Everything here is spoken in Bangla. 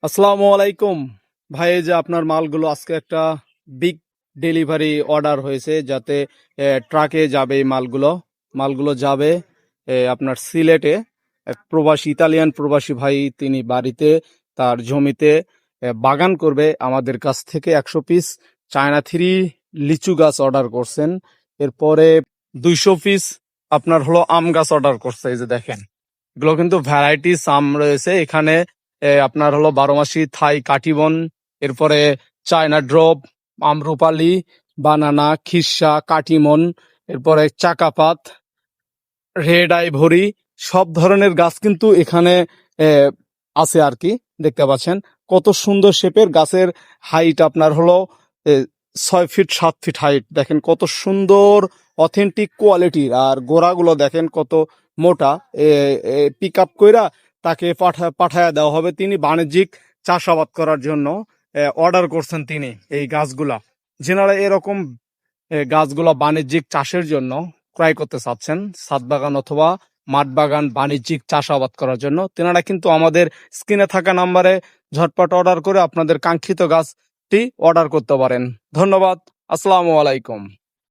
আসসালামু আলাইকুম ভাই, এই যে আপনার মালগুলো আজকে একটা বিগ ডেলিভারি অর্ডার হয়েছে, যাতে ট্রাকে যাবে এই মালগুলো। মালগুলো যাবে আপনার সিলেটে। এক প্রবাসী, ইতালিয়ান প্রবাসী ভাই, তিনি বাড়িতে তার জমিতে বাগান করবে। আমাদের কাছ থেকে 100 পিস চায়না থ্রি লিচু গাছ অর্ডার করছেন। এরপরে 200 পিস আপনার হলো আম গাছ অর্ডার করছে। এই যে দেখেন, এগুলো কিন্তু ভ্যারাইটিস আম রয়েছে এখানে। আপনার হলো 12 মাসি থাই কাটিবন, এরপরে চায়না ড্রপ, আমরুপালি, বানানা, খিরসা, কাটিমন, এরপরে চাকাপাত, রেড আইভরি, সব ধরনের গাছ কিন্তু এখানে আহ, আছে আর কি। দেখতে পাচ্ছেন কত সুন্দর শেপের গাছের হাইট আপনার হলো 6 ফিট 7 ফিট হাইট। দেখেন কত সুন্দর অথেন্টিক কোয়ালিটির, আর গোড়াগুলো দেখেন কত মোটা। পিক আপ কইরা তাকে পাঠায়া দেওয়া হবে। তিনি বাণিজ্যিক চাষাবাদ করার জন্য অর্ডার করছেন তিনি এই গাছগুলা। যেনারা এরকম গাছগুলা বাণিজ্যিক চাষের জন্য ক্রয় করতে চাচ্ছেন, ছাদ বাগান অথবা মাঠ বাগান বাণিজ্যিক চাষাবাদ করার জন্য, তেনারা কিন্তু আমাদের স্ক্রিনে থাকা নাম্বারে ঝটপট অর্ডার করে আপনাদের কাঙ্ক্ষিত গাছটি অর্ডার করতে পারেন। ধন্যবাদ। আসসালামু আলাইকুম।